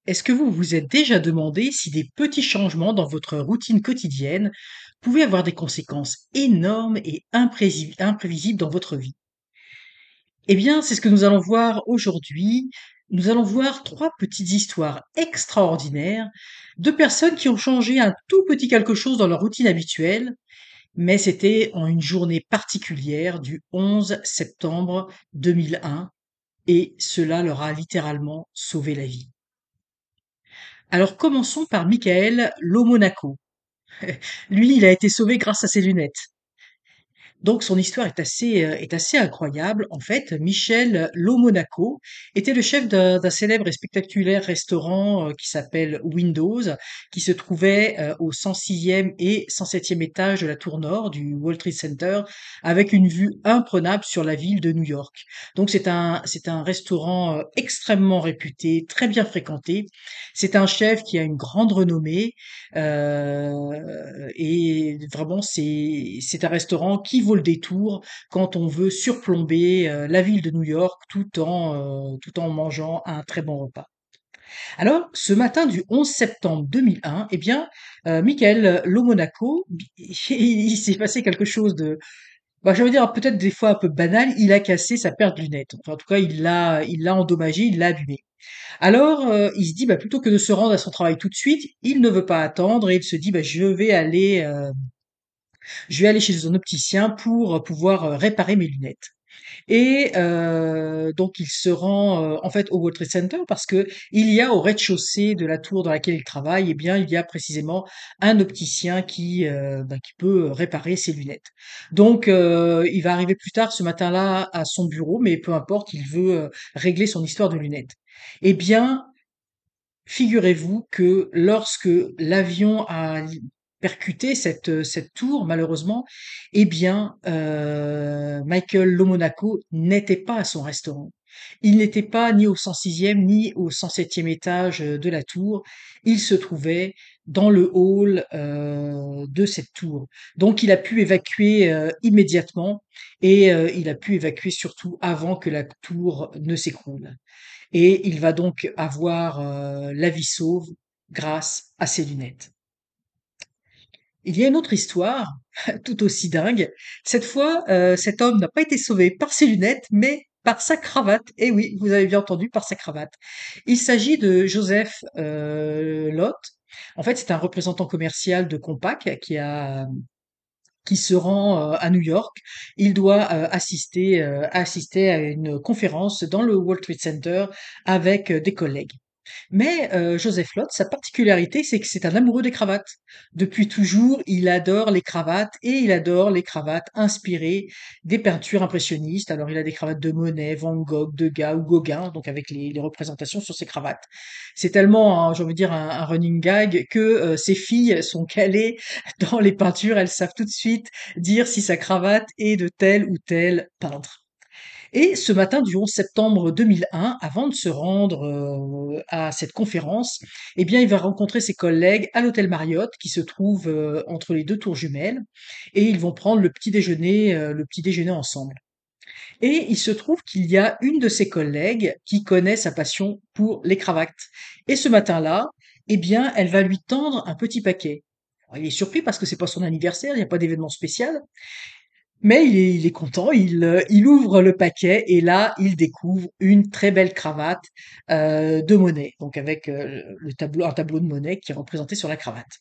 Est-ce que vous vous êtes déjà demandé si des petits changements dans votre routine quotidienne pouvaient avoir des conséquences énormes et imprévisibles dans votre vie? Eh bien, c'est ce que nous allons voir aujourd'hui. Nous allons voir trois petites histoires extraordinaires de personnes qui ont changé un tout petit quelque chose dans leur routine habituelle, mais c'était en une journée particulière du 11 septembre 2001 et cela leur a littéralement sauvé la vie. Alors commençons par Michael Lomonaco. Lui, il a été sauvé grâce à ses lunettes. Donc son histoire est assez incroyable. En fait, Michel Lomonaco était le chef d'un célèbre et spectaculaire restaurant qui s'appelle Windows, qui se trouvait au 106e et 107e étage de la tour nord du World Trade Center, avec une vue imprenable sur la ville de New York. Donc c'est un restaurant extrêmement réputé, très bien fréquenté. C'est un chef qui a une grande renommée et vraiment c'est un restaurant qui vaut le détour quand on veut surplomber la ville de New York tout en mangeant un très bon repas. Alors, ce matin du 11 septembre 2001, eh bien, Michael Lomonaco, il s'est passé quelque chose de, bah, je veux dire peut-être des fois un peu banal. Il a cassé sa paire de lunettes. Enfin, en tout cas, il l'a endommagé, il l'a abîmé. Alors, il se dit, bah, plutôt que de se rendre à son travail tout de suite, il ne veut pas attendre et il se dit, bah, je vais aller chez un opticien pour pouvoir réparer mes lunettes. Et donc il se rend en fait au World Trade Center parce que il y a au rez-de-chaussée de la tour dans laquelle il travaille, eh bien il y a précisément un opticien qui peut réparer ses lunettes. Donc il va arriver plus tard ce matin-là à son bureau, mais peu importe, il veut régler son histoire de lunettes. Eh bien, figurez-vous que lorsque l'avion a percuté cette tour, malheureusement, eh bien, Michael Lomonaco n'était pas à son restaurant. Il n'était pas ni au 106e ni au 107e étage de la tour. Il se trouvait dans le hall de cette tour. Donc, il a pu évacuer immédiatement et il a pu évacuer surtout avant que la tour ne s'écroule et il va donc avoir la vie sauve grâce à ses lunettes. Il y a une autre histoire, tout aussi dingue. Cette fois, cet homme n'a pas été sauvé par ses lunettes, mais par sa cravate. Et oui, vous avez bien entendu, par sa cravate. Il s'agit de Joseph Lott. En fait, c'est un représentant commercial de Compaq qui se rend à New York. Il doit assister à une conférence dans le World Trade Center avec des collègues. Mais Joseph Lott, sa particularité, c'est que c'est un amoureux des cravates. Depuis toujours, il adore les cravates et il adore les cravates inspirées des peintures impressionnistes. Alors, il a des cravates de Monet, Van Gogh, Degas ou Gauguin, donc avec les représentations sur ses cravates. C'est tellement, j'ai envie de dire, un running gag que ses filles sont calées dans les peintures. Elles savent tout de suite dire si sa cravate est de tel ou tel peintre. Et ce matin du 11 septembre 2001, avant de se rendre à cette conférence, eh bien, il va rencontrer ses collègues à l'hôtel Marriott, qui se trouve entre les deux tours jumelles, et ils vont prendre le petit déjeuner ensemble. Et il se trouve qu'il y a une de ses collègues qui connaît sa passion pour les cravates. Et ce matin-là, eh bien, elle va lui tendre un petit paquet. Alors, il est surpris parce que c'est pas son anniversaire, il n'y a pas d'événement spécial. Mais il est content, il ouvre le paquet et là, il découvre une très belle cravate de Monet, donc avec un tableau de Monet qui est représenté sur la cravate.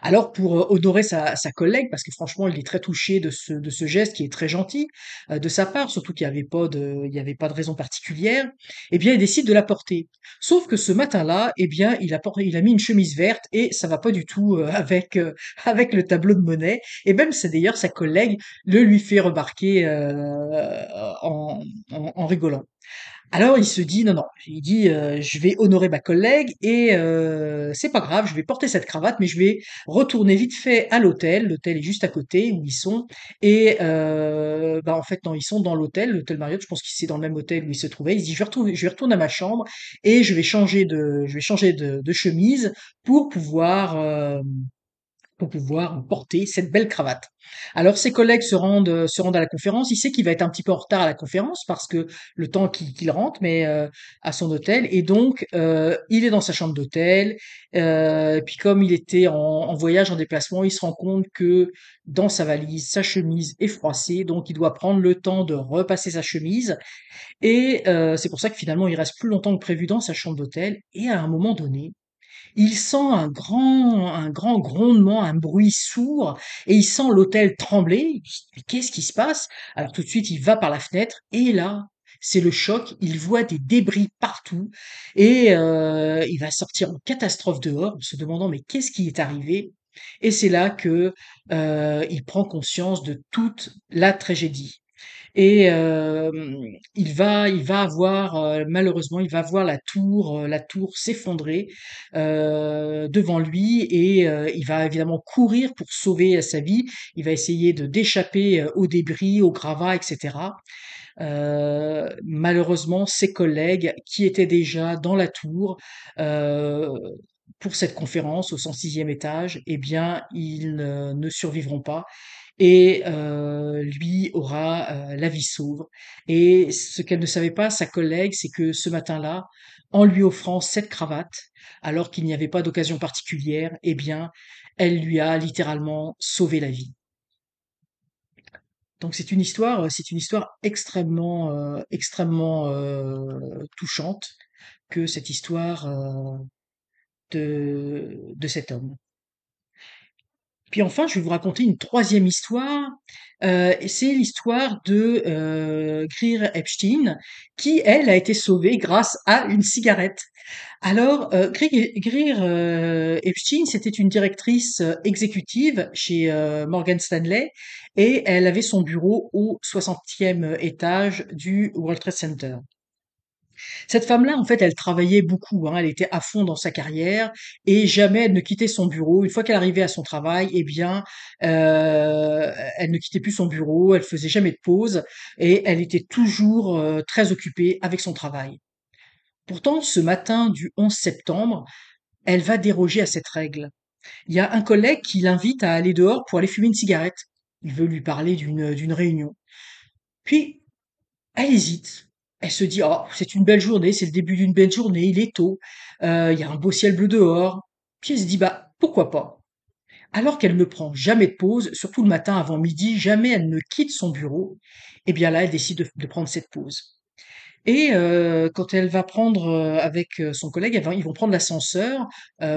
Alors pour honorer sa collègue, parce que franchement, il est très touché de ce geste qui est très gentil de sa part, surtout il y avait pas de raison particulière, eh bien, il décide de la porter. Sauf que ce matin-là, eh bien, il a mis une chemise verte et ça va pas du tout avec le tableau de Monet. Et même, c'est d'ailleurs sa collègue le lui fait remarquer en rigolant. Alors il se dit: «Non, non», il dit, «Je vais honorer ma collègue et c'est pas grave, je vais porter cette cravate, mais je vais retourner vite fait à l'hôtel». L'hôtel est juste à côté où ils sont et bah, en fait, non, ils sont dans l'hôtel Marriott, je pense que c'est dans le même hôtel où ils se trouvaient. Il se dit: Je vais retourner à ma chambre et je vais changer de chemise pour pouvoir, pour pouvoir porter cette belle cravate. Alors ses collègues se rendent à la conférence. Il sait qu'il va être un petit peu en retard à la conférence parce que le temps qu'il rentre, mais à son hôtel. Et donc il est dans sa chambre d'hôtel. Puis comme il était en voyage, en déplacement, il se rend compte que dans sa valise, sa chemise est froissée, donc il doit prendre le temps de repasser sa chemise. Et c'est pour ça que finalement il reste plus longtemps que prévu dans sa chambre d'hôtel. Et à un moment donné, il sent un grand grondement, un bruit sourd, et il sent l'hôtel trembler. Il dit, mais qu'est-ce qui se passe? Alors tout de suite, il va par la fenêtre, et là, c'est le choc. Il voit des débris partout, et il va sortir en catastrophe dehors, en se demandant mais qu'est-ce qui est arrivé? Et c'est là que il prend conscience de toute la tragédie. Et il va avoir malheureusement, il va voir la tour s'effondrer devant lui, et il va évidemment courir pour sauver sa vie. Il va essayer de d'échapper aux débris, aux gravats, etc. Malheureusement, ses collègues qui étaient déjà dans la tour euh, pour cette conférence au 106e étage, eh bien, ils ne survivront pas, et lui aura la vie sauve. Et ce qu'elle ne savait pas, sa collègue, c'est que ce matin-là, en lui offrant cette cravate, alors qu'il n'y avait pas d'occasion particulière, eh bien, elle lui a littéralement sauvé la vie. Donc c'est une histoire extrêmement touchante, que cette histoire de cet homme. Puis enfin, je vais vous raconter une troisième histoire. Et c'est l'histoire de Greer Epstein, qui, elle, a été sauvée grâce à une cigarette. Alors, Greer Epstein, c'était une directrice exécutive chez Morgan Stanley, et elle avait son bureau au 60e étage du World Trade Center. Cette femme-là, en fait, elle travaillait beaucoup, hein, elle était à fond dans sa carrière, et jamais elle ne quittait son bureau. Une fois qu'elle arrivait à son travail, eh bien, elle ne quittait plus son bureau, elle faisait jamais de pause, et elle était toujours très occupée avec son travail. Pourtant, ce matin du 11 septembre, elle va déroger à cette règle. Il y a un collègue qui l'invite à aller dehors pour aller fumer une cigarette. Il veut lui parler d'une réunion. Puis, elle hésite. Elle se dit: «Oh, c'est une belle journée, c'est le début d'une belle journée, il est tôt, il y a un beau ciel bleu dehors». Puis elle se dit: «Bah, pourquoi pas?» Alors qu'elle ne prend jamais de pause, surtout le matin avant midi, jamais elle ne quitte son bureau, eh bien là, elle décide de prendre cette pause. Et quand elle va prendre, avec, son collègue, ils vont prendre l'ascenseur,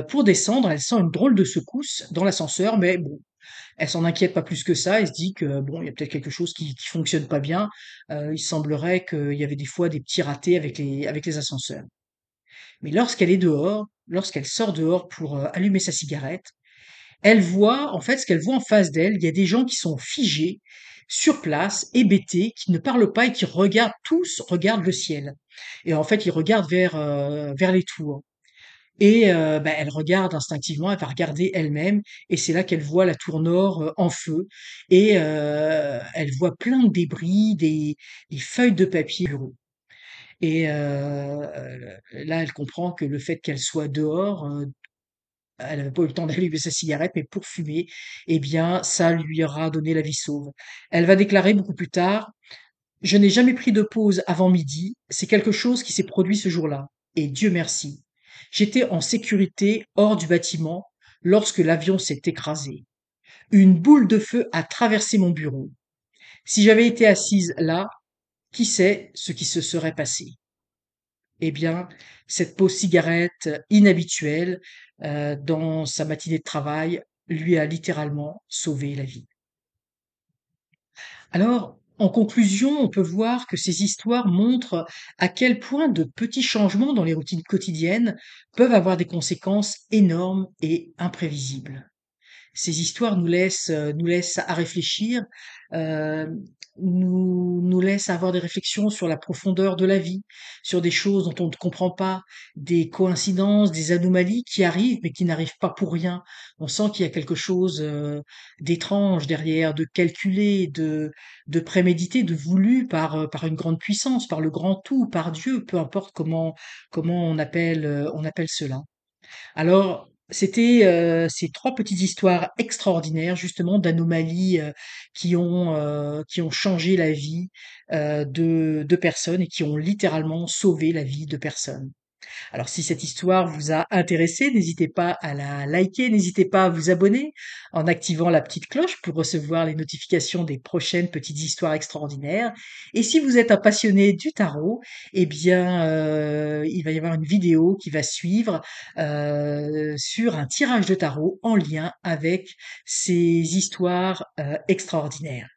pour descendre. Elle sent une drôle de secousse dans l'ascenseur, mais bon, elle s'en inquiète pas plus que ça. Elle se dit que bon, il y a peut-être quelque chose qui fonctionne pas bien. Il semblerait qu'il y avait des fois des petits ratés avec les ascenseurs. Mais lorsqu'elle sort dehors pour allumer sa cigarette, elle voit, en fait, ce qu'elle voit en face d'elle, il y a des gens qui sont figés sur place, hébétés, qui ne parlent pas et qui regardent le ciel. Et en fait, ils regardent vers les tours. Et bah, elle regarde instinctivement, elle va regarder elle-même, et c'est là qu'elle voit la tour nord en feu, et elle voit plein de débris, des feuilles de papier au bureau. Et là, elle comprend que le fait qu'elle soit dehors, elle n'avait pas eu le temps d'allumer sa cigarette, mais pour fumer, eh bien, ça lui aura donné la vie sauve. Elle va déclarer beaucoup plus tard: «Je n'ai jamais pris de pause avant midi, c'est quelque chose qui s'est produit ce jour-là. Et Dieu merci. J'étais en sécurité hors du bâtiment lorsque l'avion s'est écrasé. Une boule de feu a traversé mon bureau. Si j'avais été assise là, qui sait ce qui se serait passé?» Eh bien, cette pause cigarette inhabituelle dans sa matinée de travail lui a littéralement sauvé la vie. Alors, en conclusion, on peut voir que ces histoires montrent à quel point de petits changements dans les routines quotidiennes peuvent avoir des conséquences énormes et imprévisibles. Ces histoires nous laissent à réfléchir, heu, nous laissent avoir des réflexions sur la profondeur de la vie, sur des choses dont on ne comprend pas, des coïncidences, des anomalies qui arrivent, mais qui n'arrivent pas pour rien. On sent qu'il y a quelque chose, d'étrange derrière, de calculé, de prémédité, de voulu par une grande puissance, par le grand tout, par Dieu, peu importe comment on appelle cela. Alors C'était ces 3 petites histoires extraordinaires justement d'anomalies, qui ont changé la vie, de personnes et qui ont littéralement sauvé la vie de personnes. Alors si cette histoire vous a intéressé, n'hésitez pas à la liker, n'hésitez pas à vous abonner en activant la petite cloche pour recevoir les notifications des prochaines petites histoires extraordinaires. Et si vous êtes un passionné du tarot, eh bien, il va y avoir une vidéo qui va suivre sur un tirage de tarot en lien avec ces histoires extraordinaires.